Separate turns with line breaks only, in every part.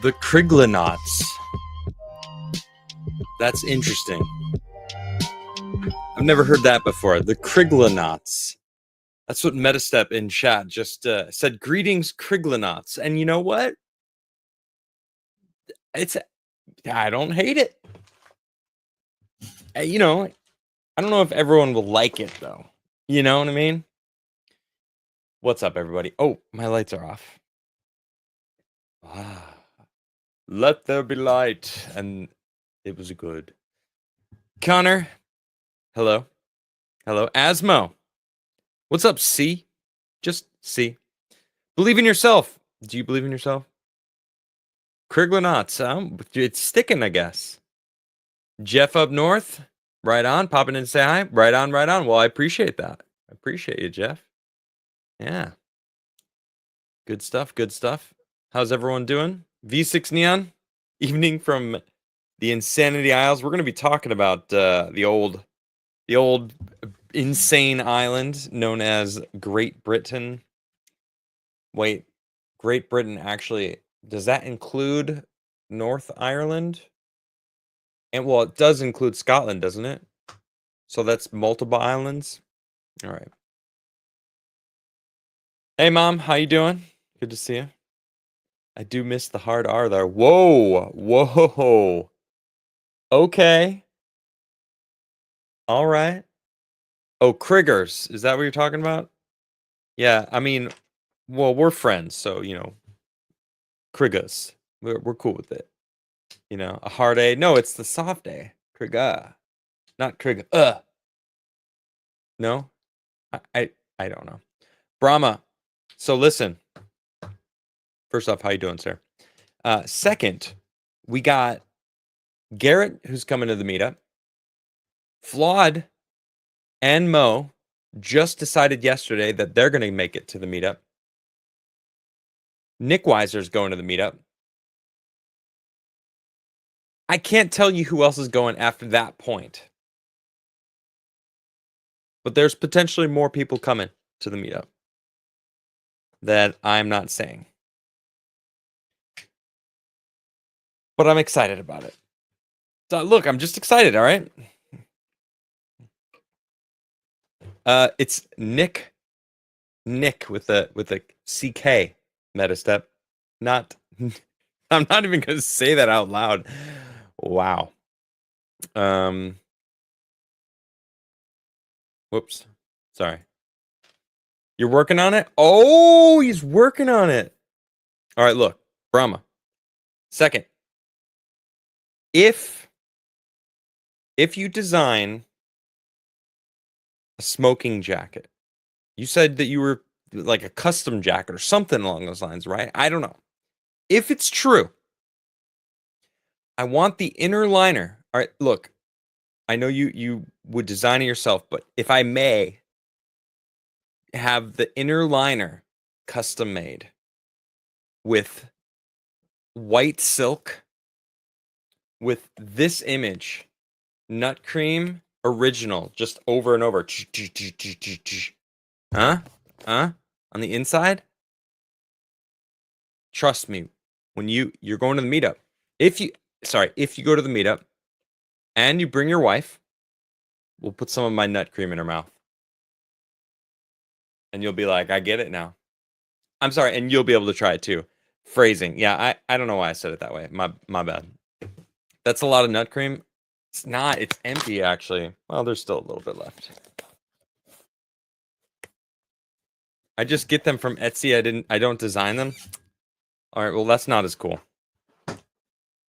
The Crigler. That's interesting. I've never heard that before. The Crigler. That's what Metastep in chat just said. Greetings, Crigler. And you know what? I don't hate it. You know, I don't know if everyone will like it though. You know what I mean? What's up, everybody? Oh, my lights are off. Let there be light. And it was good. Connor. Hello. Hello. Asmo. What's up, C? Just C. Believe in yourself. Do you believe in yourself? Crigler. It's sticking, I guess. Jeff up north. Right on. Popping in to say hi. Right on, right on. Well, I appreciate that. I appreciate you, Jeff. Yeah. Good stuff. Good stuff. How's everyone doing? V6 Neon. Evening from the Insanity Isles. We're going to be talking about the old insane island known as Great Britain. Wait, Great Britain actually, does that include North Ireland? And well, it does include Scotland, doesn't it? So that's multiple islands. All right. Hey, Mom, how you doing? Good to see you. I do miss the hard R there. Whoa, whoa. Okay. All right. Oh, Criggers. Is that what you're talking about? Yeah, I mean, well, we're friends, so, you know, Criggers. We're cool with it. You know, a hard A. No, it's the soft A. Crigger. Not Crigger. No? I don't know. Brahma. So listen. First off, how you doing, sir? Second, we got Garrett, who's coming to the meetup. Flawed and Mo just decided yesterday that they're going to make it to the meetup. Nick Weiser's going to the meetup. I can't tell you who else is going after that point. But there's potentially more people coming to the meetup that I'm not saying. But I'm excited about it. So look, I'm just excited, all right? It's Nick with a CK Metastep. Not I'm not even gonna say that out loud. Wow. Whoops. Sorry. You're working on it? Oh, he's working on it. All right, look, Brahma. Second, if you design a smoking jacket, you said that you were like a custom jacket or something along those lines, right? I don't know. If it's true, I want the inner liner. All right, look, I know you would design it yourself, but if I may have the inner liner custom made with white silk with this image, nut cream original, just over and over. Huh? On the inside? Trust me, when you're going to the meetup, if you go to the meetup and you bring your wife, we'll put some of my nut cream in her mouth. And you'll be like, I get it now. I'm sorry, and you'll be able to try it too. Phrasing. Yeah, I don't know why I said it that way. My bad. That's a lot of nut cream. It's not. It's empty, actually. Well, there's still a little bit left. I just get them from Etsy. I don't design them. All right, well, that's not as cool.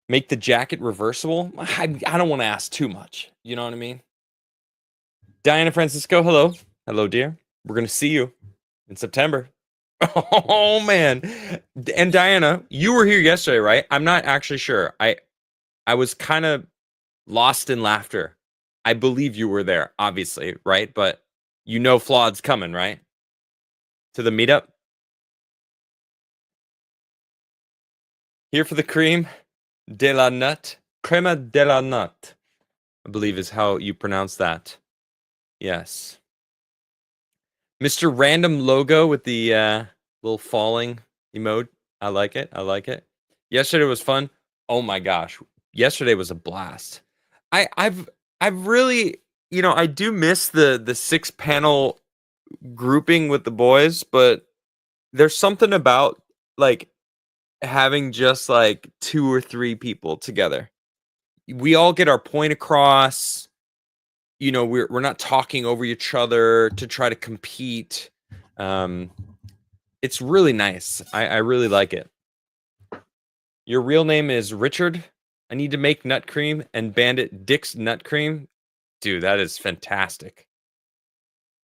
Make the jacket reversible? I don't want to ask too much. You know what I mean? Diana Francisco, hello. Hello, dear. We're going to see you in September. Oh, man. And Diana, you were here yesterday, right? I'm not actually sure. I was kind of lost in laughter. I believe you were there, obviously, right? But you know Flaud's coming, right? To the meetup? Here for the cream de la nut. Crema de la nut, I believe is how you pronounce that. Yes. Mr. Random logo with the little falling emote. I like it. I like it. Yesterday was fun. Oh my gosh. Yesterday was a blast. I've really, I do miss the 6-panel grouping with the boys, but there's something about like having just like 2 or 3 people together. We all get our point across. We're not talking over each other to try to compete. It's really nice. I really like it. Your real name is Richard. I need to make nut cream and Bandit Dick's nut cream. Dude, that is fantastic.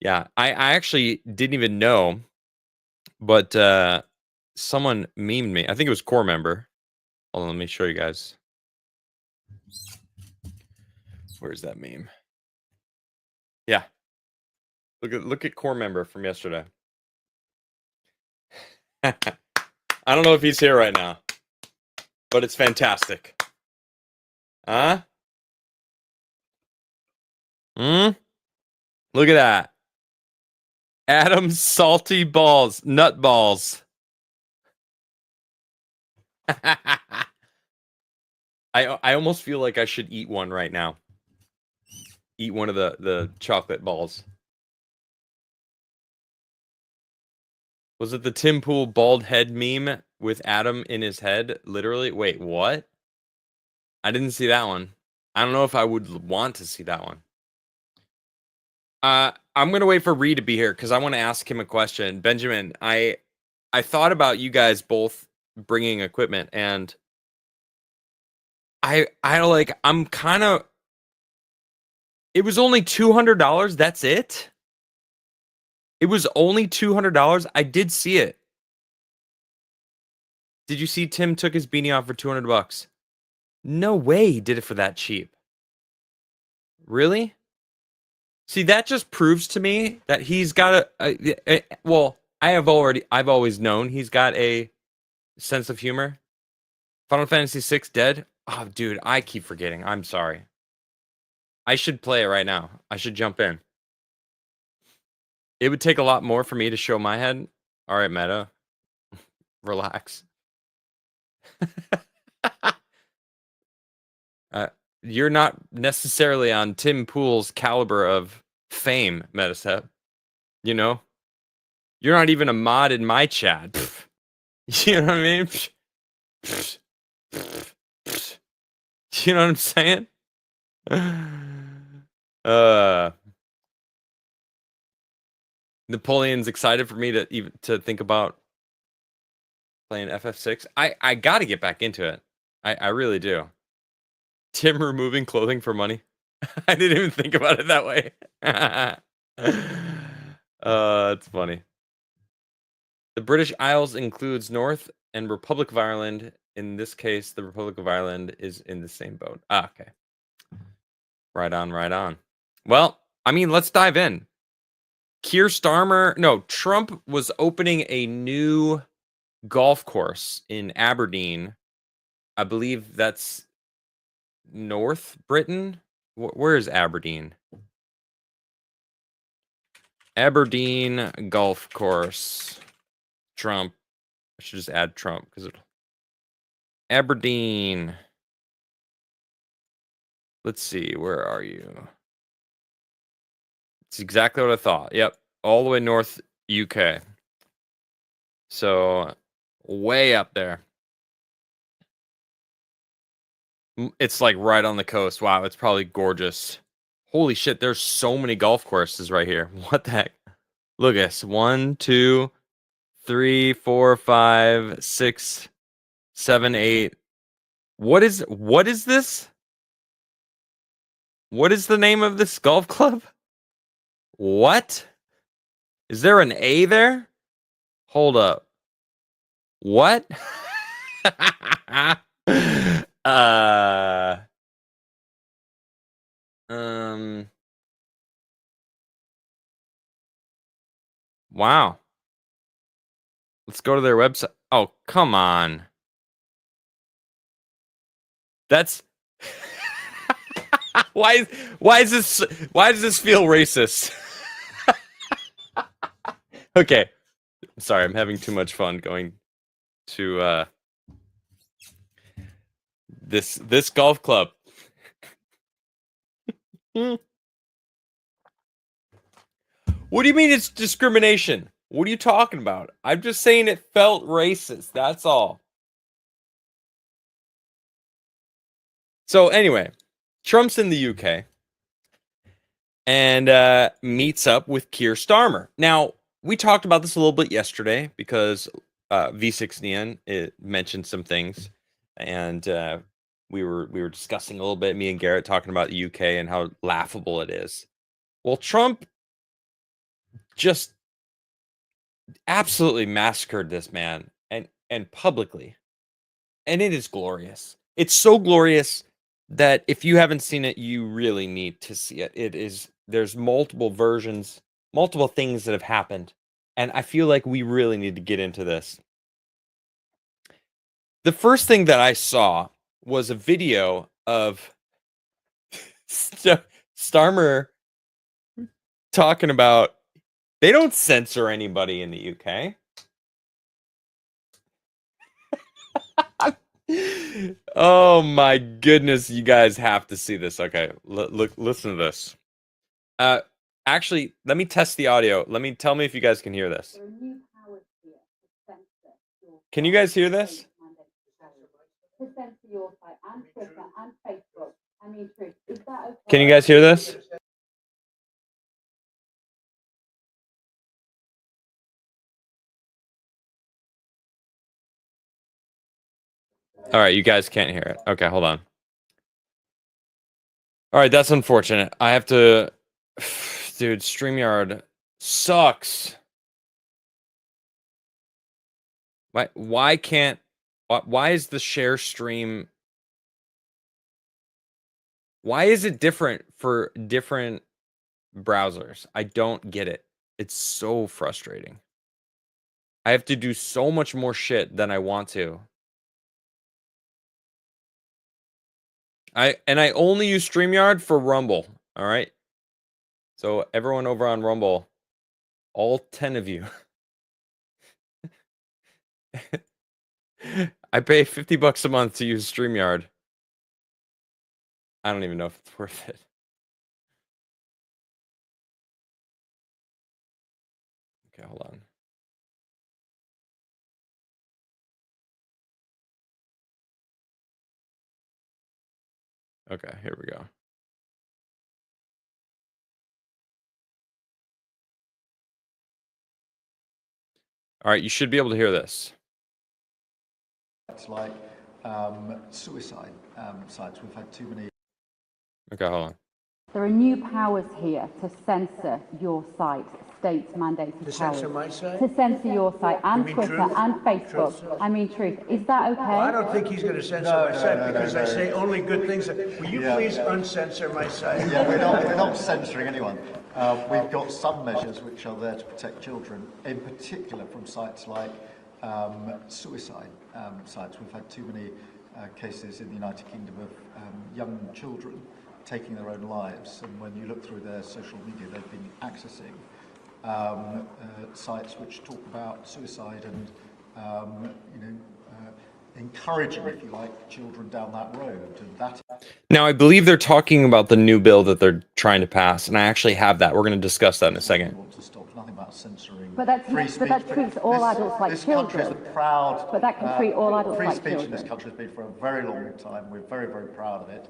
Yeah, I actually didn't even know, but someone memed me. I think it was core member. Hold on, let me show you guys. Where's that meme? Yeah. Look at core member from yesterday. I don't know if he's here right now, but it's fantastic. Huh? Look at that. Adam's salty balls, nut balls. I almost feel like I should eat one right now. Eat one of the chocolate balls. Was it the Tim Pool bald head meme with Adam in his head? Literally? Wait, what? I didn't see that one. I don't know if I would want to see that one. I'm gonna wait for Reed to be here because I want to ask him a question. Benjamin, I thought about you guys both bringing equipment, and I'm kind of. It was only $200. That's it. It was only $200. I did see it. Did you see Tim took his beanie off for $200? No way he did it for that cheap. Really? See, that just proves to me that he's got well, I've always known he's got a sense of humor. Final Fantasy VI dead? Oh, dude, I keep forgetting. I'm sorry. I should play it right now. I should jump in. It would take a lot more for me to show my head. All right, Meta. Relax. You're not necessarily on Tim Pool's caliber of fame, Metastep. You know? You're not even a mod in my chat. You know what I mean? You know what I'm saying? Napoleon's excited for me to think about playing FF6. I got to get back into it. I really do. Tim removing clothing for money. I didn't even think about it that way. It's funny. The British Isles includes North and Republic of Ireland. In this case, the Republic of Ireland is in the same boat. Okay. Right on, right on. Well, I mean, let's dive in. Trump was opening a new golf course in Aberdeen. I believe that's North Britain. Where is Aberdeen? Aberdeen golf course. Trump. I should just add Trump because Aberdeen. Let's see. Where are you? It's exactly what I thought. Yep. All the way north UK. So way up there. It's like right on the coast. Wow, it's probably gorgeous. Holy shit, there's so many golf courses right here. What the heck? Look at this. 1, 2, 3, 4, 5, 6, 7, 8. What is this? What is the name of this golf club? What? Is there an A there? Hold up. What? Wow. Let's go to their website. Oh, come on. That's why does this feel racist? Okay. Sorry, I'm having too much fun going to this golf club. What do you mean it's discrimination? What are you talking about? I'm just saying it felt racist. That's all. So anyway, Trump's in the UK and meets up with Keir Starmer. Now, we talked about this a little bit yesterday because V6Nian mentioned some things, and we were discussing a little bit. Me and Garrett talking about the UK and how laughable it is. Well, Trump just absolutely massacred this man and publicly, and it is glorious. It's so glorious that if you haven't seen it, you really need to see it. There's multiple versions, multiple things that have happened, and I feel like we really need to get into this. The first thing that I saw was a video of Starmer talking about they don't censor anybody in the UK. Oh my goodness, you guys have to see this. Okay, look, listen to this. Actually, let me test the audio. Tell me if you guys can hear this. Can you guys hear this? Can you guys hear this? All right, you guys can't hear it. Okay, hold on. All right, that's unfortunate. I have to... Dude, StreamYard sucks. Why can't... Why is the share stream... Why is it different for different browsers? I don't get it. It's so frustrating. I have to do so much more shit than I want to. I only use StreamYard for Rumble, all right? So everyone over on Rumble, all 10 of you. I pay $50 a month to use StreamYard. I don't even know if it's worth it. Okay, hold on. Okay, here we go. All right, you should be able to hear this.
It's like suicide sites. We've had too many.
Okay, hold on.
There are new powers here to censor your site, state mandated powers.
To censor my site?
To censor your site and
mean
Twitter
Truth?
and Facebook.
Truth?
I mean Truth. Is that okay?
Well, I don't think he's going to censor my site because I say only good things. Will you please uncensor my site?
Yeah, we're not censoring anyone. We've got some measures which are there to protect children, in particular from sites like suicide sites. We've had too many cases in the United Kingdom of young children taking their own lives, and when you look through their social media, they've been accessing sites which talk about suicide and encouraging, if you like, children down that road. And that.
Now, I believe they're talking about the new bill that they're trying to pass, and I actually have that. We're going to discuss that in a second.
Want to stop nothing about censoring.
But that treats all adults like
this
children.
Country is proud.
But that can treat all adults
free
like
speech
children.
in this country has been for a very long time. We're very, very proud of it.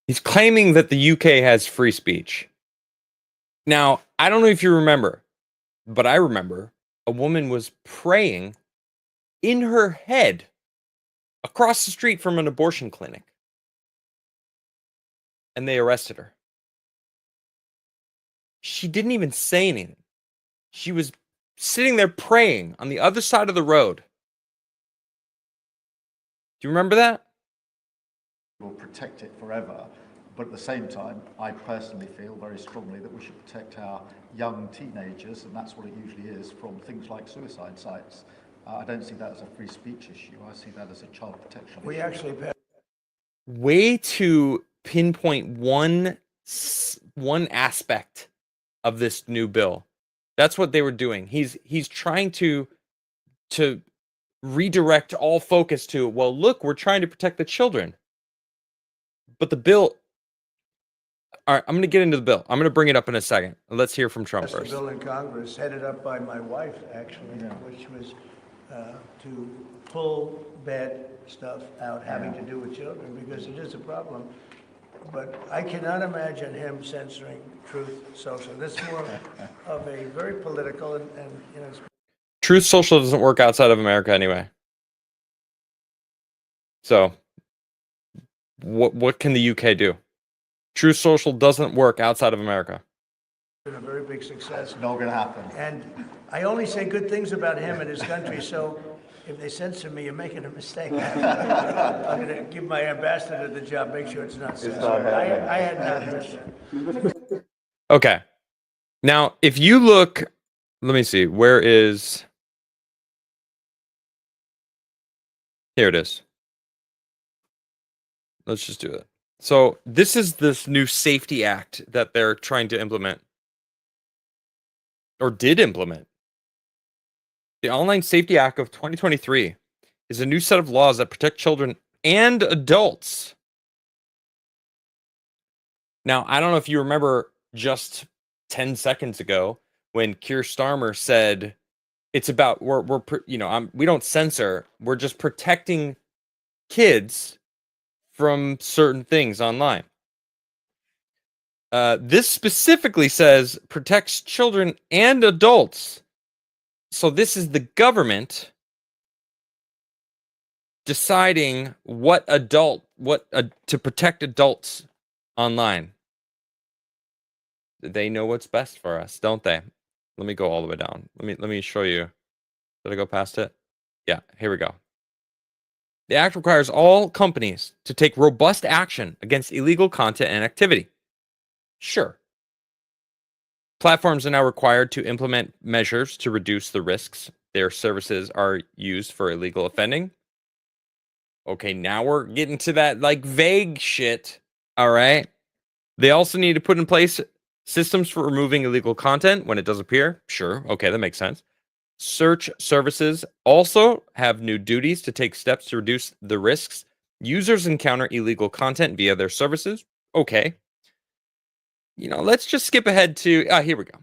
He's claiming that the UK has free speech. Now, I don't know if you remember, but I remember a woman was praying in her head across the street from an abortion clinic, and they arrested her. She didn't even say anything. She was sitting there praying on the other side of the road. Do you remember that?
We'll protect it forever. But at the same time, I personally feel very strongly that we should protect our young teenagers, and that's what it usually is, from things like suicide sites. I don't see that as a free speech issue. I see that as a child protection issue.
We actually passed.
Way to pinpoint one aspect of this new bill. That's what they were doing. He's trying to redirect all focus to, well, look, we're trying to protect the children. But the bill, all right, I'm going to get into the bill. I'm going to bring it up in a second. Let's hear from Trump
That's the
first.
bill in Congress, headed up by my wife, actually, which was to pull bad stuff out having to do with children, because it is a problem. But I cannot imagine him censoring Truth Social. This is more of a very political and you know.
Truth Social doesn't work outside of America anyway. So, what can the UK do? Truth Social doesn't work outside of America.
Been a very big success.
It's not going to happen.
And I only say good things about him and his country, so if they censor me, you're making a mistake. I'm going to give my ambassador the job, make sure it's not censored. I had not heard that.
Okay. Now, if you look, let me see, where is... Here it is. Let's just do it. So this is this new Safety Act that they're trying to implement. Or did implement. The Online Safety Act of 2023 is a new set of laws that protect children and adults. Now, I don't know if you remember just 10 seconds ago when Keir Starmer said it's about we don't censor, we're just protecting kids from certain things online. This specifically says protects children and adults. So this is the government deciding to protect adults online. They know what's best for us, don't they? Let me go all the way down. Let me show you. Did I go past it? Yeah, here we go. The act requires all companies to take robust action against illegal content and activity. Sure. Platforms are now required to implement measures to reduce the risks their services are used for illegal offending. Okay, now we're getting to that like vague shit. All right. They also need to put in place systems for removing illegal content when it does appear. Sure. Okay, that makes sense. Search services also have new duties to take steps to reduce the risks users encounter illegal content via their services. Okay. Let's just skip ahead to, here we go.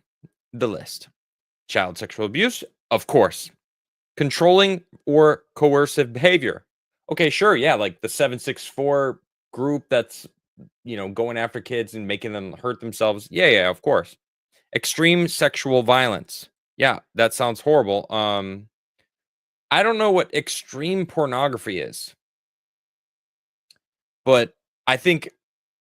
The list. Child sexual abuse, of course. Controlling or coercive behavior. Okay, sure, yeah, like the 764 group that's, going after kids and making them hurt themselves. Yeah, of course. Extreme sexual violence. Yeah, that sounds horrible. I don't know what extreme pornography is. But I think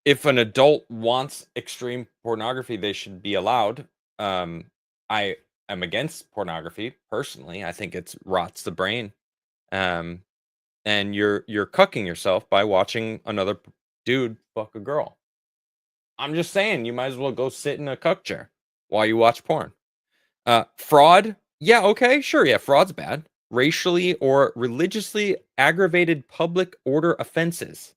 if an adult wants extreme pornography, they should be allowed. I am against pornography personally. I think it rots the brain. And you're cucking yourself by watching another dude fuck a girl. I'm just saying, you might as well go sit in a cuck chair while you watch porn. Fraud. Yeah, okay, sure. Yeah, fraud's bad. Racially or religiously aggravated public order offenses.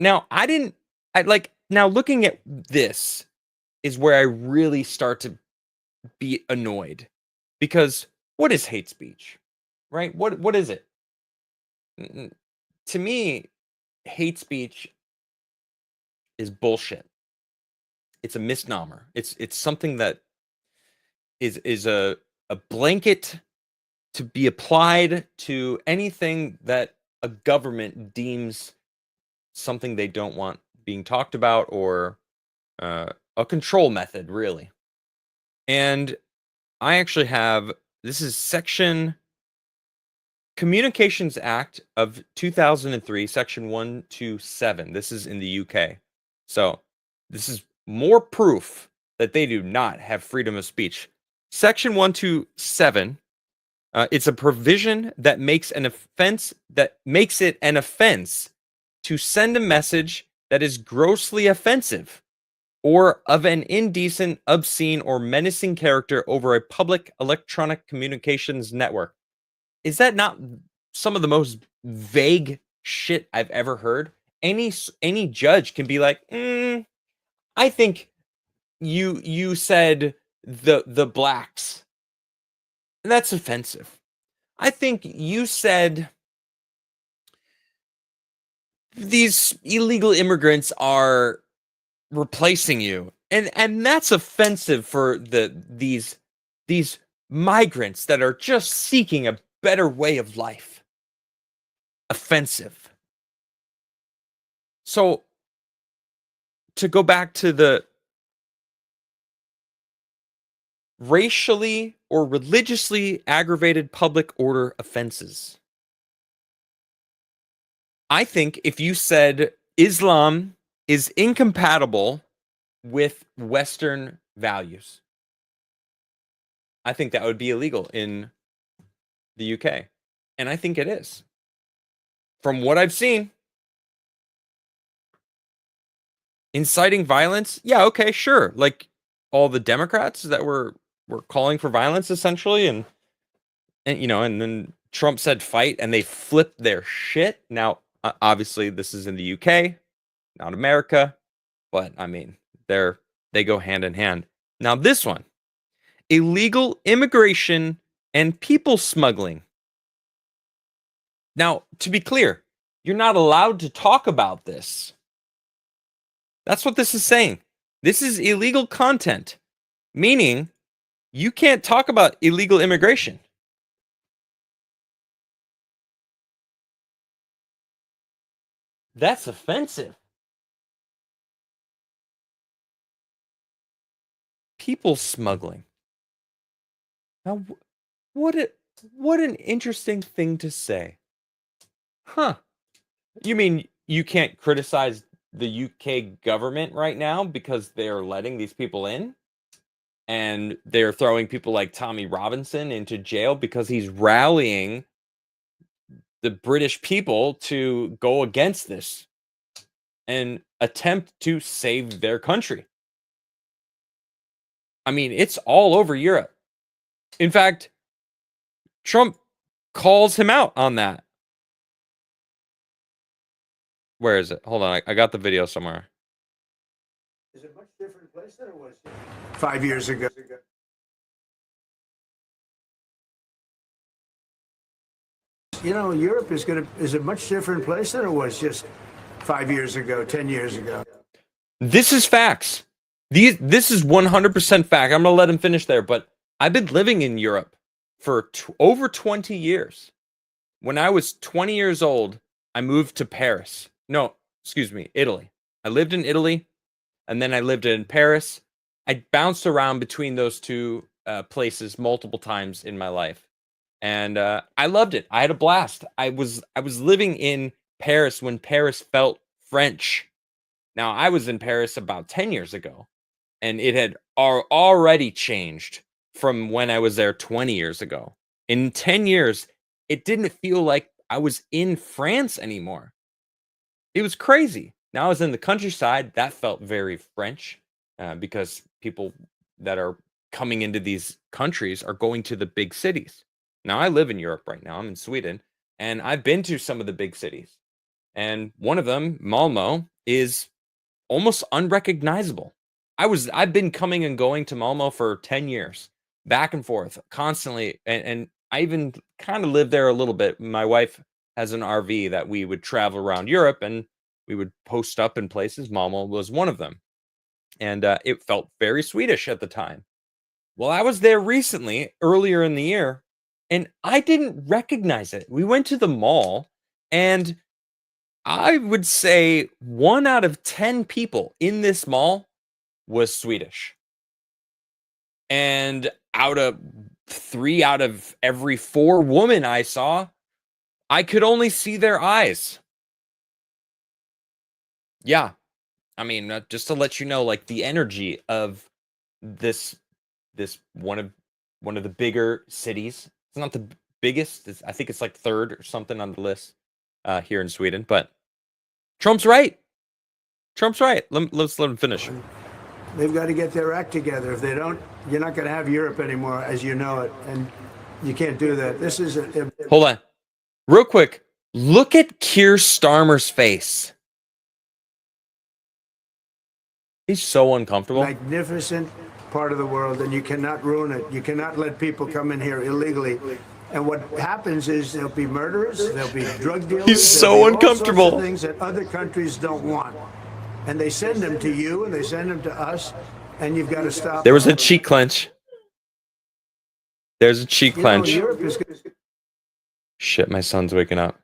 Now, now looking at this is where I really start to be annoyed, because what is hate speech, right? What is it? To me, hate speech is bullshit. It's a misnomer. It's something that is a blanket to be applied to anything that a government deems something they don't want being talked about or a control method, really. And I actually have, this is Section Communications Act of 2003, Section 127. This is in the UK. So this is more proof that they do not have freedom of speech. Section 127, it's a provision that makes it an offense to send a message that is grossly offensive or of an indecent, obscene, or menacing character over a public electronic communications network. Is that not some of the most vague shit I've ever heard? Any judge can be like, I think you said the blacks, and that's offensive. I think you said these illegal immigrants are replacing you, and that's offensive for these migrants that are just seeking a better way of life. Offensive. So to go back to the racially or religiously aggravated public order offenses, I think if you said Islam is incompatible with Western values, I think that would be illegal in the UK. And I think it is. From what I've seen, inciting violence, yeah, okay, sure. Like all the Democrats that were calling for violence essentially, and and then Trump said fight and they flipped their shit. Now, obviously this is in the UK, not America, but I mean, they go hand in hand. Now this one, illegal immigration and people smuggling. Now, to be clear, you're not allowed to talk about this. That's what this is saying. This is illegal content, meaning you can't talk about illegal immigration. That's offensive. People smuggling. Now, what an interesting thing to say. Huh. You mean you can't criticize the UK government right now because they're letting these people in? And they're throwing people like Tommy Robinson into jail because he's rallying the British people to go against this and attempt to save their country. I mean, it's all over Europe. In fact, Trump calls him out on that. Where is it? Hold on. I got the video somewhere.
Is it a much different place than it was 5 years ago? Europe is a much different place than it was just 5 years ago, 10 years ago.
This is facts. This is 100% fact. I'm going to let him finish there, but I've been living in Europe for over 20 years. When I was 20 years old, I moved to Paris. No, excuse me, Italy. I lived in Italy, and then I lived in Paris. I bounced around between those two places multiple times in my life. And I loved it. I had a blast. I was living in Paris when Paris felt French. Now, I was in Paris about 10 years ago, and it had already changed from when I was there 20 years ago. In 10 years, it didn't feel like I was in France anymore. It was crazy. Now I was in the countryside. That felt very French because people that are coming into these countries are going to the big cities. Now, I live in Europe right now. I'm in Sweden, and I've been to some of the big cities. And one of them, Malmo, is almost unrecognizable. I've been coming and going to Malmo for 10 years, back and forth, constantly. And I even kind of lived there a little bit. My wife has an RV that we would travel around Europe, and we would post up in places. Malmo was one of them. And it felt very Swedish at the time. Well, I was there recently, earlier in the year, and I didn't recognize it. We went to the mall, and I would say 1 out of 10 people in this mall was Swedish. And 3 out of every 4 women I saw, I could only see their eyes. Yeah. I mean, just to let you know, like, the energy of this one of the bigger cities. It's not the biggest. I think it's like 3rd or something on the list here in Sweden. But Trump's right. Trump's right. Let's let him finish.
They've got to get their act together. If they don't, you're not going to have Europe anymore as you know it, and you can't do that. This is
Hold on, real quick. Look at Keir Starmer's face. He's so uncomfortable.
Magnificent part of the world, and you cannot ruin it. You cannot let people come in here illegally. And what happens is there'll be murderers, there'll be drug dealers.
He's so uncomfortable.
All sorts of things that other countries don't want, and they send them to you, and they send them to us, and you've got to stop.
There was a cheek clench. There's a cheek clench.
Europe is gonna...
Shit, my son's waking up.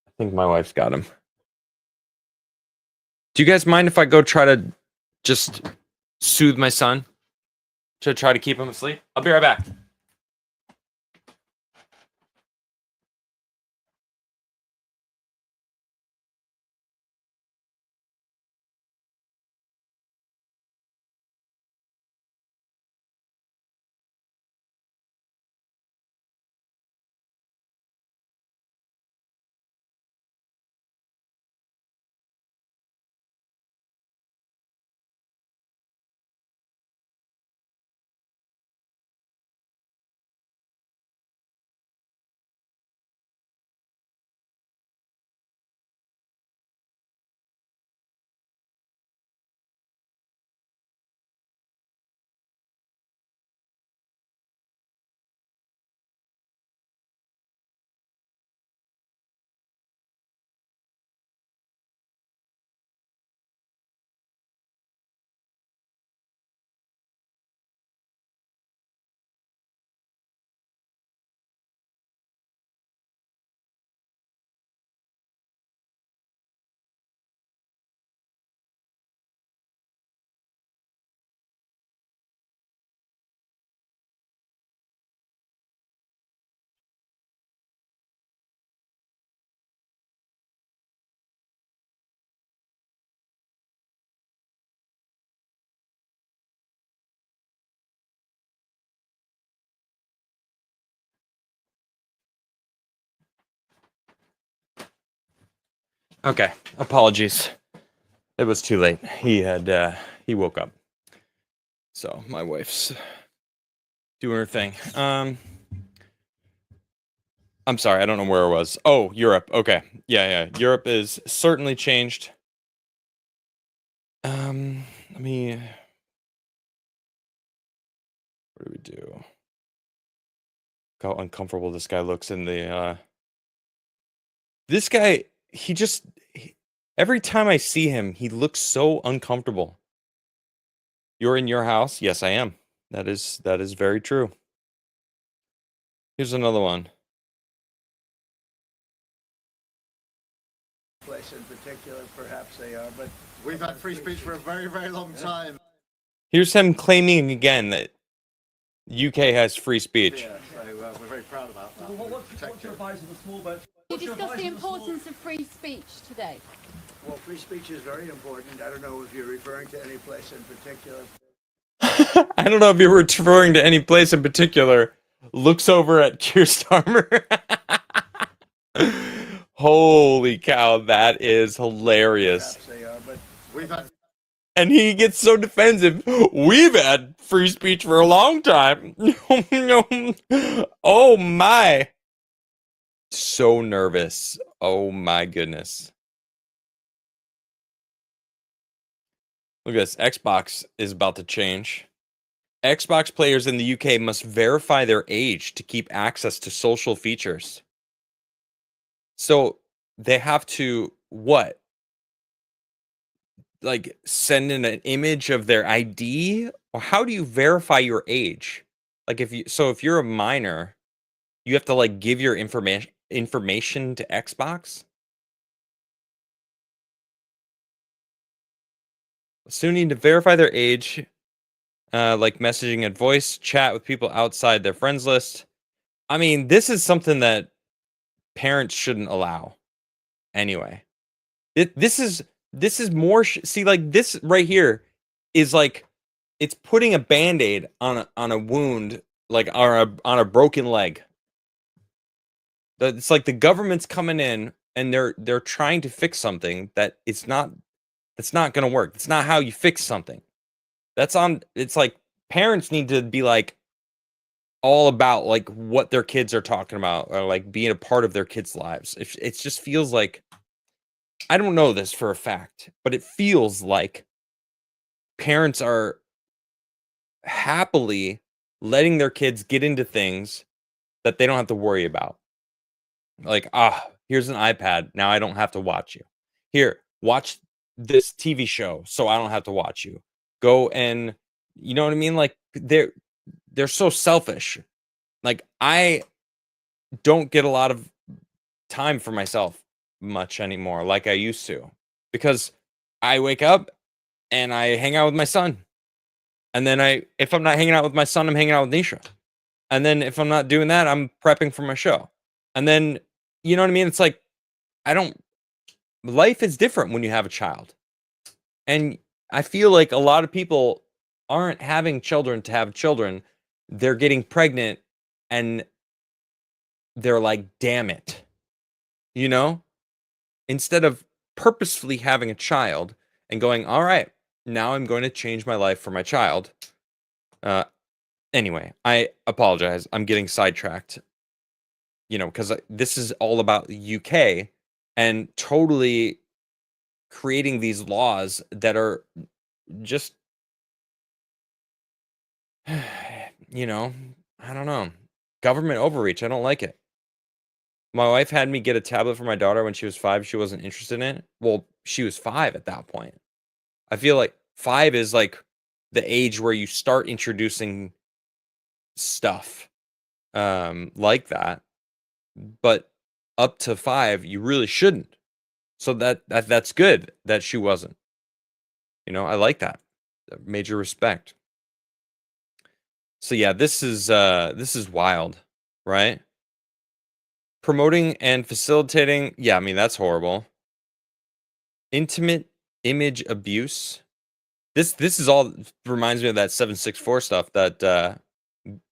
I think my wife's got him. Do you guys mind if I go try to just soothe my son? To try to keep him asleep? I'll be right back. Okay, apologies. It was too late. He woke up. So my wife's doing her thing. I'm sorry, I don't know where I was. Oh, Europe. Okay. Yeah. Europe is certainly changed. Let me... What do we do? Look how uncomfortable this guy looks in the... This guy, every time I see him, he looks so uncomfortable. You're in your house? Yes, I am. That is very true. Here's another one.
Place in particular, perhaps they are, but
We've had free speech for a very, very long time.
Here's him claiming again that UK has free speech.
Yeah, so we're very proud about that.
What's your advice on the small boats?
You discuss the importance of free speech today.
well, free speech is very important. I don't know if you're referring to any place in particular.
I don't know if you're referring to any place in particular. Looks over at Keir Starmer. Holy cow, that is hilarious.
Perhaps they are, but
We've had
And he gets so defensive. We've had free speech for a long time. Oh my. So nervous. Oh my goodness. Look at this. Xbox is about to change. Xbox players in the UK must verify their age to keep access to social features. So they have to what? like send in an image of their ID, or how do you verify your age? Like if you're a minor, you have to like give your information to Xbox. Soon need to verify their age, like messaging and voice chat with people outside their friends list. I mean, this is something that parents shouldn't allow. Anyway, this is more. See, like this right here is like it's putting a band-aid on a wound, like on a broken leg. It's like the government's coming in and they're trying to fix something that it's not. That's not going to work. It's not how you fix something. It's like parents need to be like all about like what their kids are talking about, or like being a part of their kids' lives. It just feels like, I don't know this for a fact, but it feels like parents are happily letting their kids get into things that they don't have to worry about. Like, here's an iPad. Now I don't have to watch you. Here, watch this TV show so I don't have to watch you. Go and, you know what I mean? Like they're so selfish. Like I don't get a lot of time for myself much anymore like I used to, because I wake up and I hang out with my son. And then if I'm not hanging out with my son, I'm hanging out with Nisha. And then if I'm not doing that, I'm prepping for my show. And then, you know what I mean? It's like, life is different when you have a child. And I feel like a lot of people aren't having children to have children. They're getting pregnant and they're like, damn it. You know? Instead of purposefully having a child and going, all right, now I'm going to change my life for my child. Anyway, I apologize. I'm getting sidetracked. You know, because this is all about the UK and totally creating these laws that are just, you know, I don't know. Government overreach. I don't like it. My wife had me get a tablet for my daughter when she was 5. She wasn't interested in it. Well, she was 5 at that point. I feel like 5 is like the age where you start introducing stuff like that. But up to 5, you really shouldn't. So that's good that she wasn't. You know, I like that. Major respect. So yeah, this is wild, right? Promoting and facilitating, yeah, I mean that's horrible. Intimate image abuse. This is all reminds me of that 764 stuff that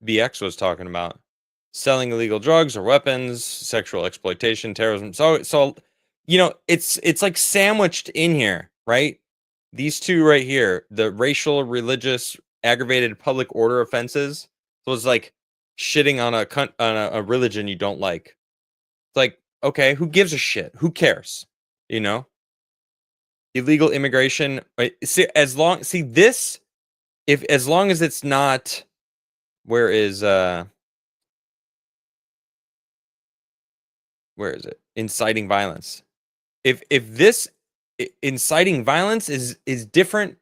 BX was talking about. Selling illegal drugs or weapons, sexual exploitation, terrorism. So you know, it's like sandwiched in here, right? These two right here, the racial, religious, aggravated public order offenses. So it's like shitting on a religion you don't like. It's like, okay, who gives a shit? Who cares? You know? Illegal immigration. See, as long as it's not, where is inciting violence? If this inciting violence is different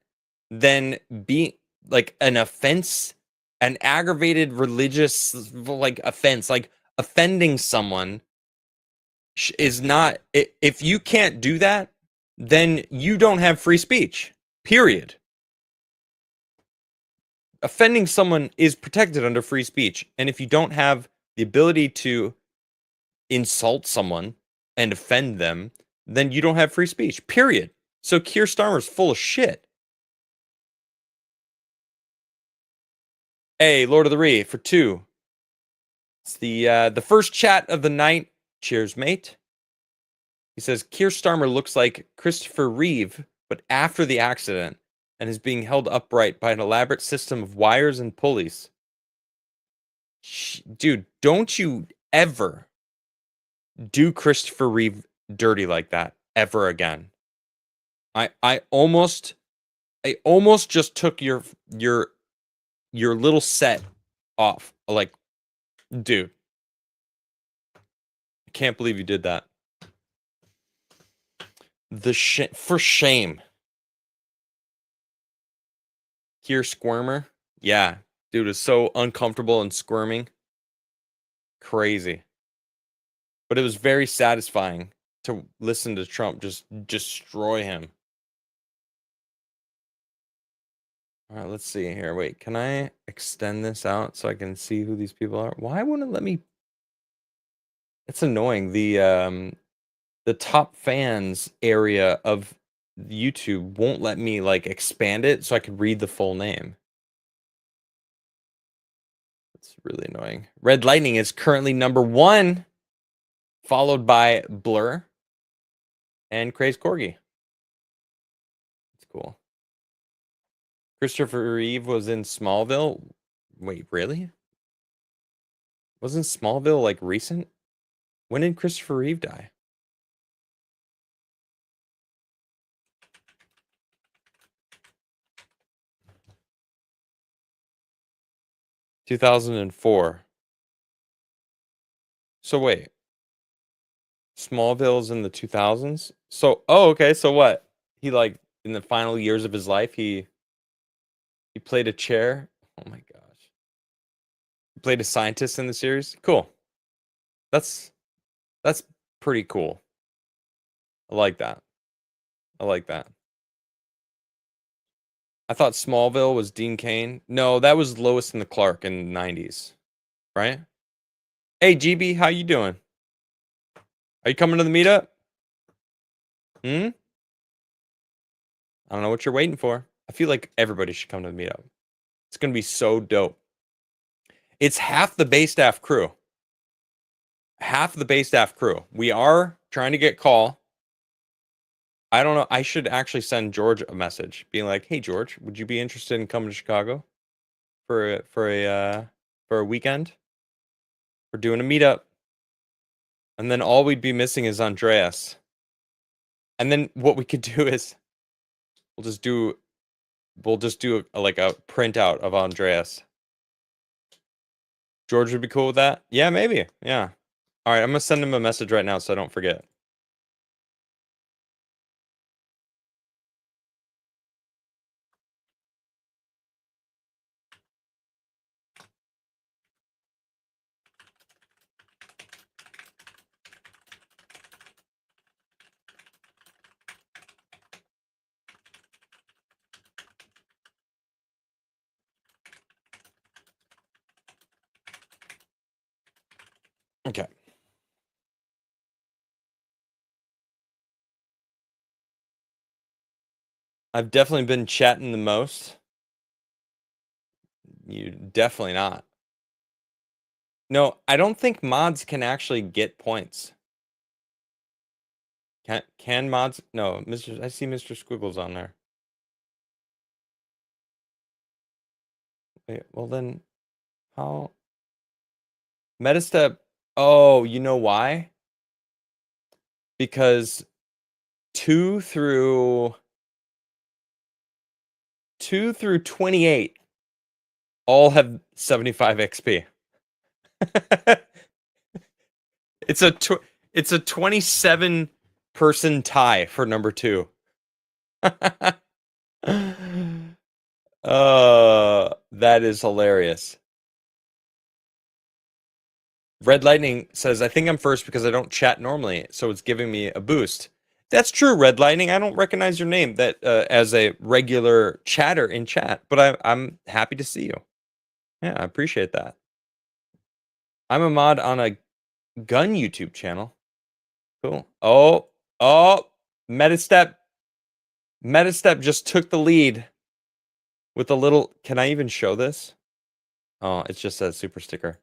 than being like an offense, an aggravated religious like offense, like offending someone is not. If you can't do that, then you don't have free speech. Period. Offending someone is protected under free speech, and if you don't have the ability to insult someone and offend them, then you don't have free speech. Period. So Keir Starmer's full of shit. Hey, Lord of the Ree for 2. It's the first chat of the night. Cheers, mate. He says Keir Starmer looks like Christopher Reeve, but after the accident, and is being held upright by an elaborate system of wires and pulleys. Dude, don't you ever do Christopher Reeve dirty like that ever again. I almost just took your little set off. Like, dude, I can't believe you did that. For shame. Here, squirmer. Yeah, dude is so uncomfortable and squirming. Crazy. But it was very satisfying to listen to Trump just destroy him. All right, let's see here. Wait, can I extend this out so I can see who these people are? Why wouldn't it let me? It's annoying. The top fans area of YouTube won't let me like expand it so I could read the full name. It's really annoying. Red Lightning is currently number 1, followed by Blur and Craze Corgi. That's cool. Christopher Reeve was in Smallville. Wait, really? Wasn't Smallville like recent? When did Christopher Reeve die? (2004). So wait, Smallville's in the 2000s. So okay. So what? He like in the final years of his life, he played a chair. Oh my gosh. He played a scientist in the series. Cool. That's pretty cool. I like that. I like that. I thought Smallville was Dean Cain. No, that was Lois and the Clark in the 90s, right? Hey, GB, how you doing? Are you coming to the meetup? I don't know what you're waiting for. I feel like everybody should come to the meetup. It's going to be so dope. It's half the Bay Staff crew. Half the Bay Staff crew. We are trying to get call. I don't know. I should actually send George a message being like, "Hey George, would you be interested in coming to Chicago for a weekend? We're doing a meetup." And then all we'd be missing is Andreas. And then what we could do is we'll just do like a printout of Andreas. George would be cool with that? Yeah, maybe. Yeah. All right, I'm going to send him a message right now so I don't forget. Okay. I've definitely been chatting the most. You definitely not. No, I don't think mods can actually get points. Can mods? No, I see Mr. Squiggles on there. Wait, well then, how? Metastep. Oh, you know why? Because 2 through 28 all have 75 XP. It's a 27 person tie for number 2. That is hilarious. Red Lightning says, I think I'm first because I don't chat normally, so it's giving me a boost. That's true, Red Lightning. I don't recognize your name that as a regular chatter in chat, but I'm happy to see you. Yeah, I appreciate that. I'm a mod on a gun YouTube channel. Cool. Oh, Metastep just took the lead with a little. Can I even show this? Oh, it's just a super sticker.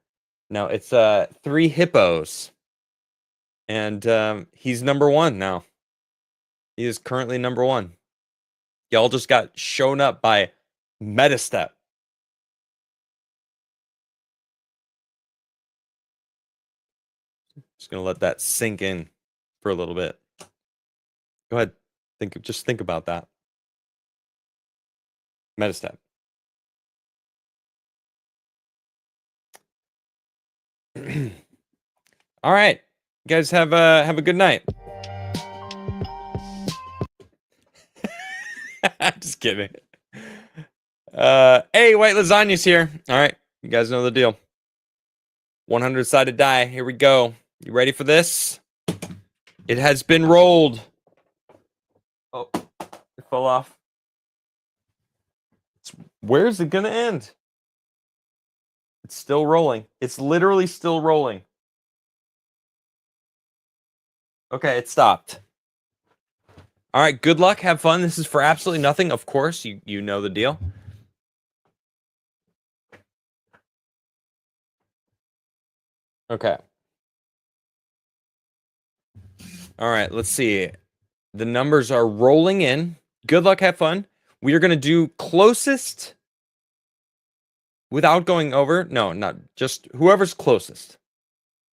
No, it's 3 hippos. And he's number 1 now. He is currently number 1. Y'all just got shown up by Metastep. Just gonna let that sink in for a little bit. Go ahead. Just think about that. Metastep. All right. You guys have a good night. Just kidding. Hey, White Lasagna's here. All right, you guys know the deal. 100-sided die. Here we go. You ready for this? It has been rolled. Oh, it fell off. Where's it gonna end? It's still rolling. It's literally still rolling. Okay, it stopped. All right, good luck. Have fun. This is for absolutely nothing. Of course, you know the deal. Okay. All right, let's see. The numbers are rolling in. Good luck. Have fun. We are going to do closest without going over. No, not just whoever's closest.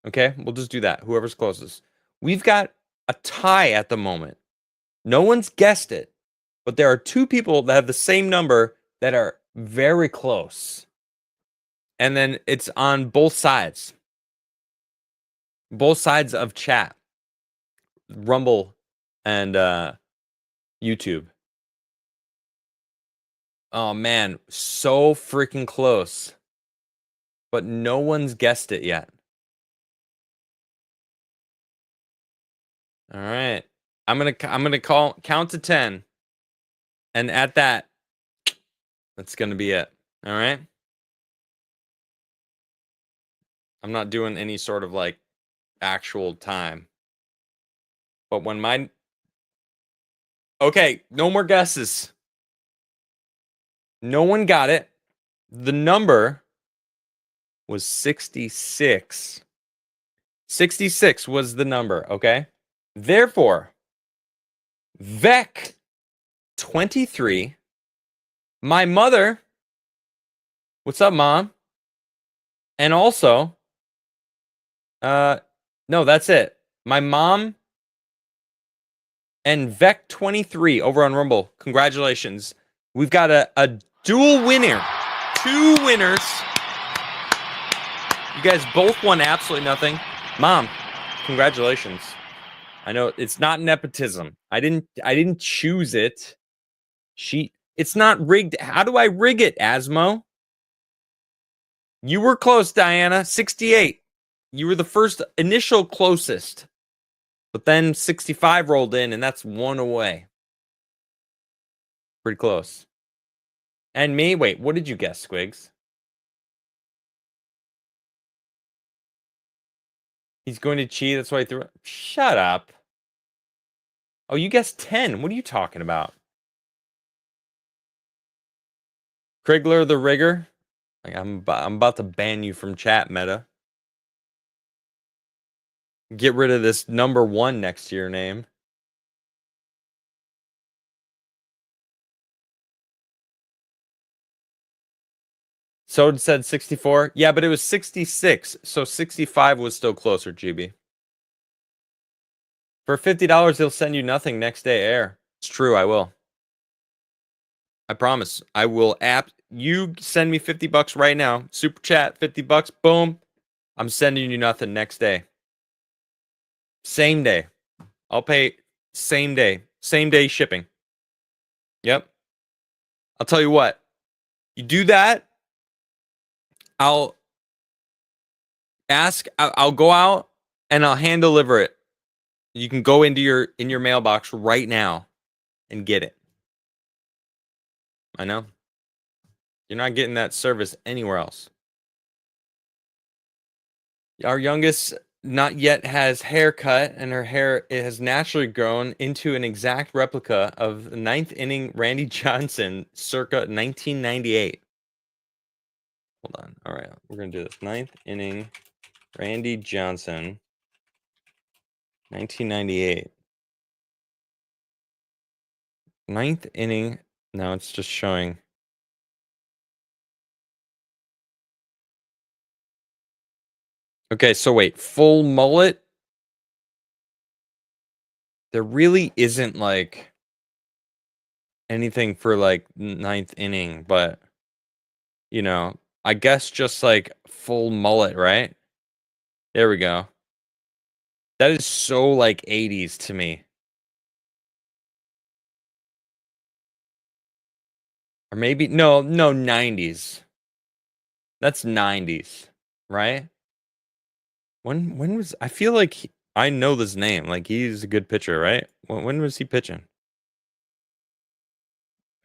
Okay, we'll just do that. Whoever's closest. We've got a tie at the moment. No one's guessed it, but there are two people that have the same number that are very close. And then it's on both sides. Both sides of chat. Rumble and YouTube. Oh man, so freaking close. But no one's guessed it yet. All right. I'm going to count to 10. And at that, that's going to be it. All right? I'm not doing any sort of like actual time. But when my Okay, no more guesses. No one got it. The number was 66. 66 was the number, okay? Therefore, Vec 23, my mother, what's up, Mom? And also, no, that's it. My mom and Vec 23 over on Rumble. Congratulations. We've got a dual winner. Two winners. You guys both won absolutely nothing. Mom, congratulations. I know it's not nepotism. I didn't choose it. It's not rigged. How do I rig it, Asmo? You were close, Diana. 68. You were the first initial closest. But then 65 rolled in, and that's one away. Pretty close. And me? Wait, what did you guess, Squigs? He's going to cheat. That's why I threw it. Shut up. Oh, you guessed 10. What are you talking about? Crigler the rigger. Like, I'm about to ban you from chat, Meta. Get rid of this number 1 next to your name. So said 64. Yeah, but it was 66. So 65 was still closer, GB. For $50, they'll send you nothing next day air. It's true, I will. I promise. I will you send me $50 right now. Super chat, $50, boom. I'm sending you nothing next day. Same day. I'll pay same day. Same day shipping. Yep. I'll tell you what. You do that, I'll go out and I'll hand deliver it. You can go into your mailbox right now and get it. I know. You're not getting that service anywhere else. Our youngest not yet has haircut, and her hair has naturally grown into an exact replica of the 9th inning Randy Johnson circa 1998. Hold on. All right, we're going to do this. 9th inning Randy Johnson, 1998. 9th inning. Now it's just showing. Okay, so wait, full mullet? There really isn't like anything for like 9th inning, but you know, I guess just like full mullet, right? There we go. That is so like 80s to me. Or maybe no 90s. That's 90s, right? When was I feel like I know this name. Like he's a good pitcher, right? When was he pitching?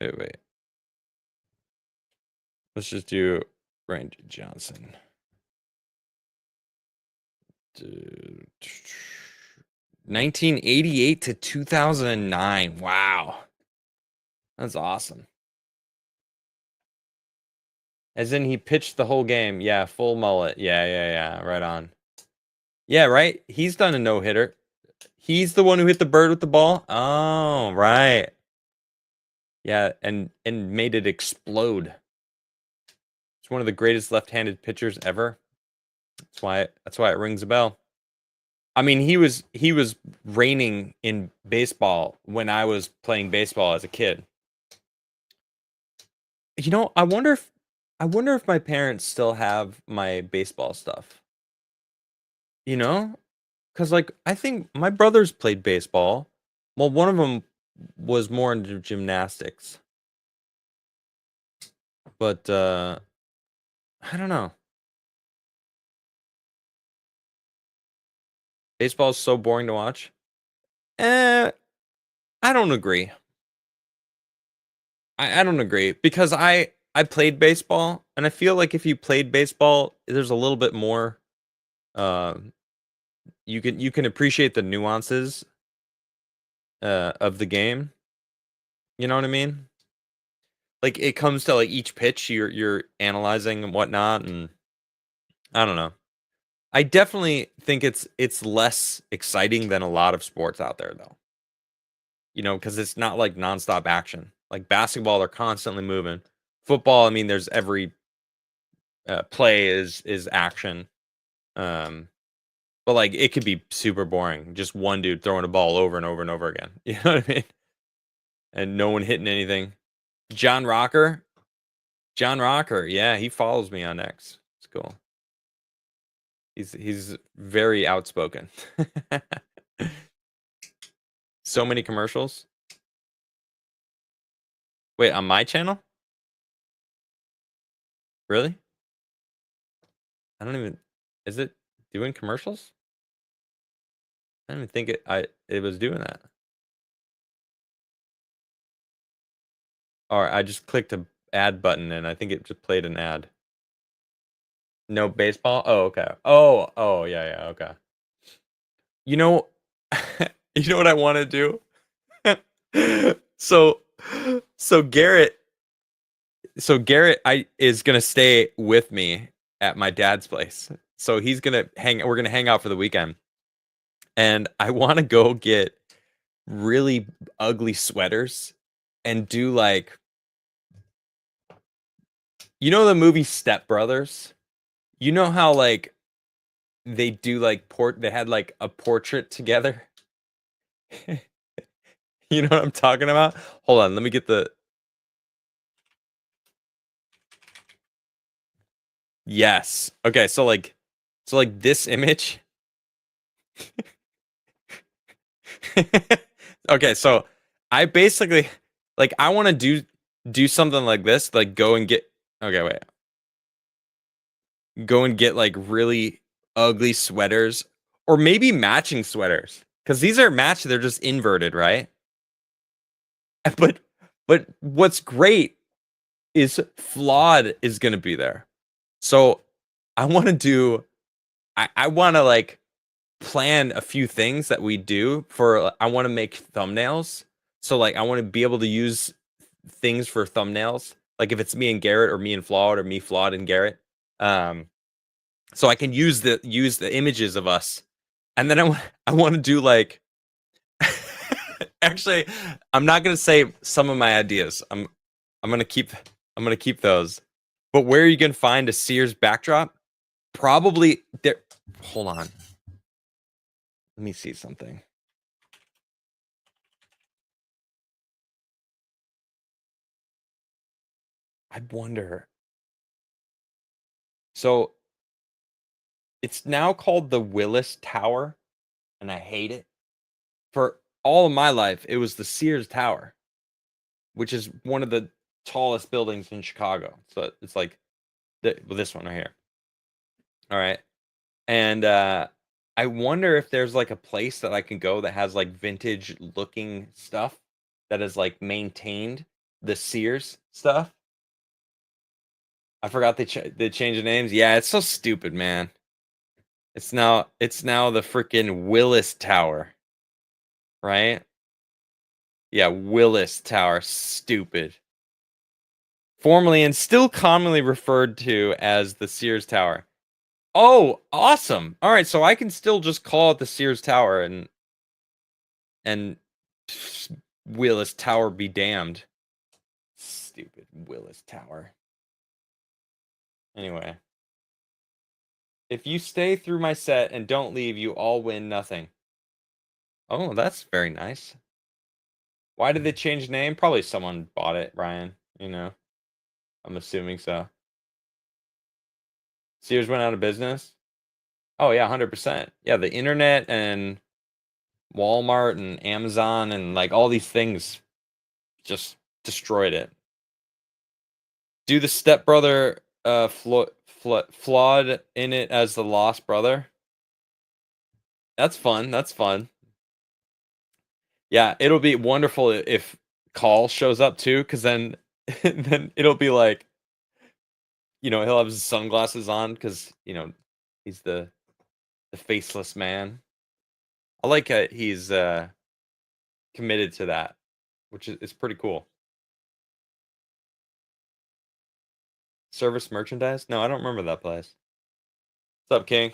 Wait. Let's just do Randy Johnson. 1988 to 2009. Wow. That's awesome. As in he pitched the whole game. Yeah, full mullet. Yeah. Right on. Yeah, right? He's done a no-hitter. He's the one who hit the bird with the ball? Oh, right. Yeah, and made it explode. He's one of the greatest left-handed pitchers ever. That's why it rings a bell. I mean, he was reigning in baseball when I was playing baseball as a kid. You know, I wonder if my parents still have my baseball stuff. You know? Cuz like I think my brothers played baseball. Well, one of them was more into gymnastics. But I don't know. Baseball is so boring to watch. I don't agree. I don't agree because I played baseball and I feel like if you played baseball, there's a little bit more. You can appreciate the nuances of the game. You know what I mean? Like it comes to like each pitch, you're analyzing and whatnot, and I don't know. I definitely think it's less exciting than a lot of sports out there, though. You know, because it's not like nonstop action. Like basketball, they're constantly moving. Football, I mean, there's every play is action. But like it could be super boring. Just one dude throwing a ball over and over and over again. You know what I mean? And no one hitting anything. John Rocker, yeah, he follows me on X. It's cool. He's very outspoken. So many commercials. Wait, on my channel? Really? I don't even. Is it doing commercials? I don't even think it was doing that. Or I just clicked a ad button and I think it just played an ad. No baseball? Oh, okay. Oh, yeah, okay. You know, you know what I want to do? so Garrett is gonna stay with me at my dad's place. So we're gonna hang out for the weekend. And I want to go get really ugly sweaters and do like, you know, the movie Step Brothers? You know how like they do like they had like a portrait together? You know what I'm talking about? Hold on, let me get the. Yes. Okay, so like this image. Okay, so I basically like I want to do something like this, like go and get. Okay, wait. Go and get like really ugly sweaters or maybe matching sweaters because these are matched. They're just inverted, right? But what's great is flawed is gonna be there. So I want to do. I want to like plan a few things that we do for. I want to make thumbnails. So like I want to be able to use things for thumbnails. Like if it's me and Garrett or me and Flawed or me Flawed and Garrett. So I can use the images of us, and then I want to do like. Actually, I'm not gonna say some of my ideas. I'm gonna keep those. But where are you gonna find a Sears backdrop? Probably there. Hold on. Let me see something. I wonder. So it's now called the Willis Tower, and I hate it. For all of my life, it was the Sears Tower, which is one of the tallest buildings in Chicago. So it's like this one right here. All right. And I wonder if there's like a place that I can go that has like vintage looking stuff that is like maintained the Sears stuff. I forgot they changed the names. Yeah, it's so stupid, man. It's now the freaking Willis Tower. Right? Yeah, Willis Tower, stupid. Formerly and still commonly referred to as the Sears Tower. Oh, awesome. All right, so I can still just call it the Sears Tower and Willis Tower be damned. Stupid Willis Tower. Anyway. If you stay through my set and don't leave, you all win nothing. Oh, that's very nice. Why did they change the name? Probably someone bought it, Ryan. You know, I'm assuming so. Sears went out of business? Oh, yeah, 100%. Yeah, the internet and Walmart and Amazon and like all these things just destroyed it. Do the stepbrother flawed in it as the lost brother? That's fun. That's fun. Yeah, it'll be wonderful if Call shows up too, because then then it'll be like, he'll have his sunglasses on because he's the faceless man. I like he's committed to that, which is pretty cool. Service merchandise? No, I don't remember that place. What's up, King?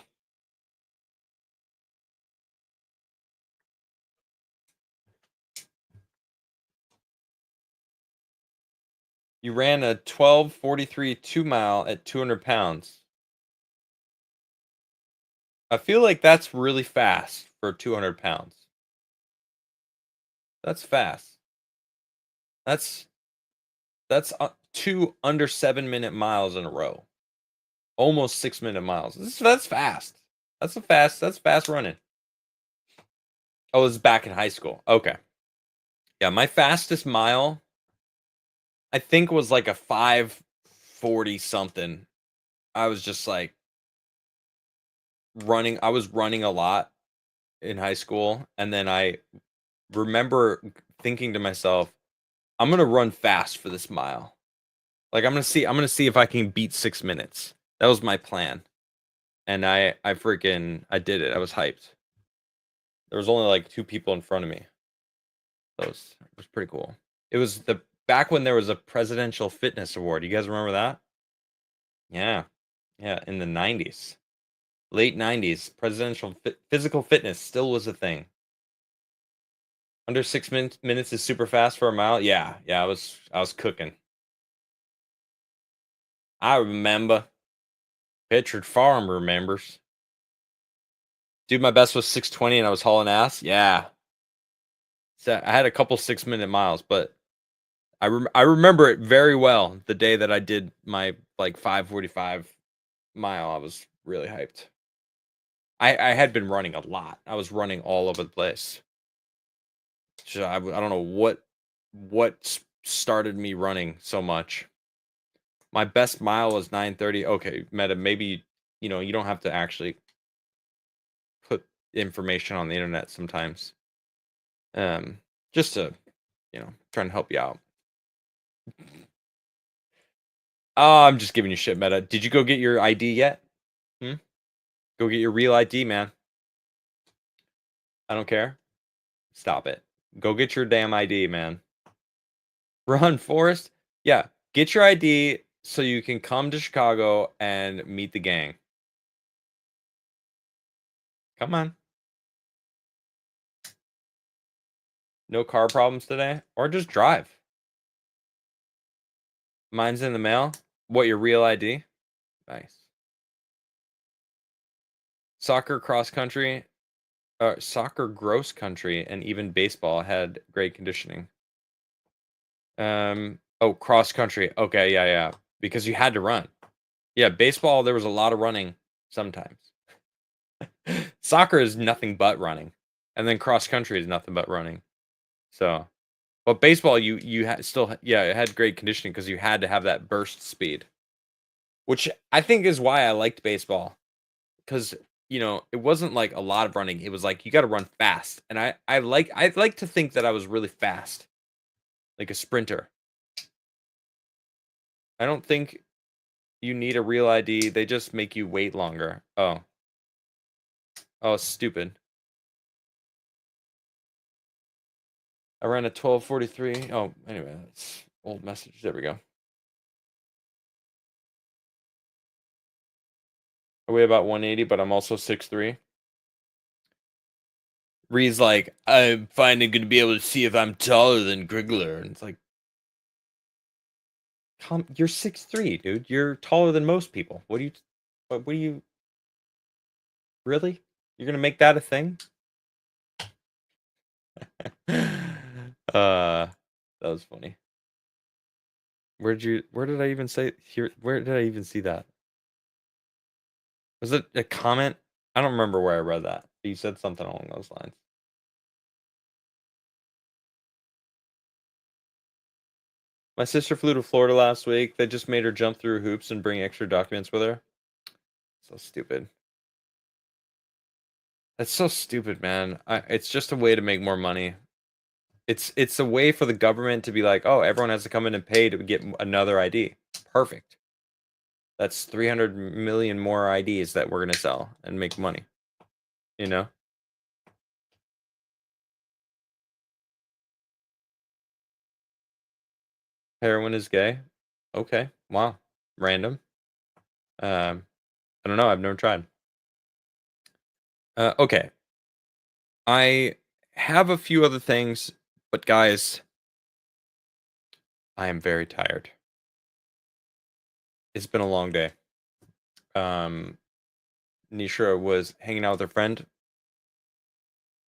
You ran a 12:43 2-mile at 200 pounds. I feel like that's really fast for 200 pounds. That's fast. That's 2 under 7-minute miles in a row. Almost 6-minute miles. That's fast. That's fast running. Oh, this is back in high school. Okay. Yeah, my fastest mile, I think, was like a 5:40 something. I was just like running. I was running a lot in high school, and then I remember thinking to myself, I'm gonna run fast for this mile. Like I'm gonna see if I can beat 6 minutes. That was my plan. And I did it. I was hyped. There was only like 2 people in front of me. That was pretty cool. It was back when there was a presidential fitness award. You guys remember that? Yeah. Yeah, in the 90s. Late 90s, presidential physical fitness still was a thing. Under 6 minutes is super fast for a mile. Yeah, I was cooking. I remember. Pitchard Farm remembers. Dude, my best was 6:20 and I was hauling ass. Yeah. So I had a couple 6-minute miles, but I remember it very well. The day that I did my like 5:45 mile, I was really hyped. I had been running a lot. I was running all over the place. So I don't know what started me running so much. My best mile was 9:30. Okay, Meta, maybe you don't have to actually put information on the internet sometimes. Just to trying to help you out. Oh, I'm just giving you shit, Meta. Did you go get your ID yet? Go get your real ID, man. I don't care. Stop it. Go get your damn ID, man. Run, Forrest. Yeah, get your ID so you can come to Chicago and meet the gang. Come on. No car problems today? Or just drive. Mine's in the mail. What, your real ID? Nice. Soccer cross country, soccer gross country, and even baseball had great conditioning. Oh, cross country. Okay, yeah. Because you had to run. Yeah, baseball, there was a lot of running sometimes. Soccer is nothing but running. And then cross country is nothing but running. So But baseball, it had great conditioning because you had to have that burst speed, which I think is why I liked baseball, because it wasn't like a lot of running. It was like you got to run fast, and I like to think that I was really fast, like a sprinter. I don't think you need a real ID. They just make you wait longer. Oh, stupid. I ran a 12:43. Oh, anyway, that's old message. There we go. I weigh about 180, but I'm also 6'3". Reed's like, I'm finally going to be able to see if I'm taller than Crigler. And it's like, you're 6'3", dude. You're taller than most people. What do you, really? You're going to make that a thing? That was funny. Where did I even say here? Where did I even see that? Was it a comment? I don't remember where I read that. But you said something along those lines. My sister flew to Florida last week. They just made her jump through hoops and bring extra documents with her. So stupid. That's so stupid, man. It's just a way to make more money. It's a way for the government to be like, oh, everyone has to come in and pay to get another ID. Perfect. That's 300 million more IDs that we're gonna sell and make money. You know? Heroin is gay. Okay. Wow. Random. I don't know. I've never tried. Okay. I have a few other things, but guys, I am very tired. It's been a long day. Nisha was hanging out with her friend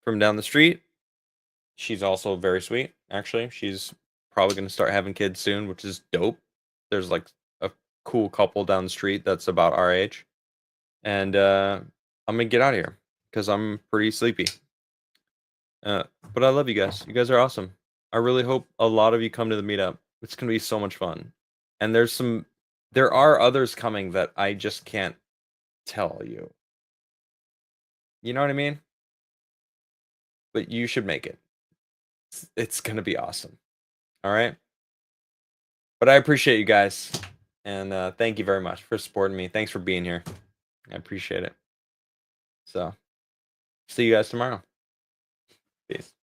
from down the street. She's also very sweet, actually. She's probably going to start having kids soon, which is dope. There's like a cool couple down the street that's about our age. And I'm going to get out of here because I'm pretty sleepy. But I love you guys. You guys are awesome. I really hope a lot of you come to the meetup. It's going to be so much fun. And there are others coming that I just can't tell you. You know what I mean? But you should make it. It's going to be awesome. All right? But I appreciate you guys. And thank you very much for supporting me. Thanks for being here. I appreciate it. So, see you guys tomorrow. Peace.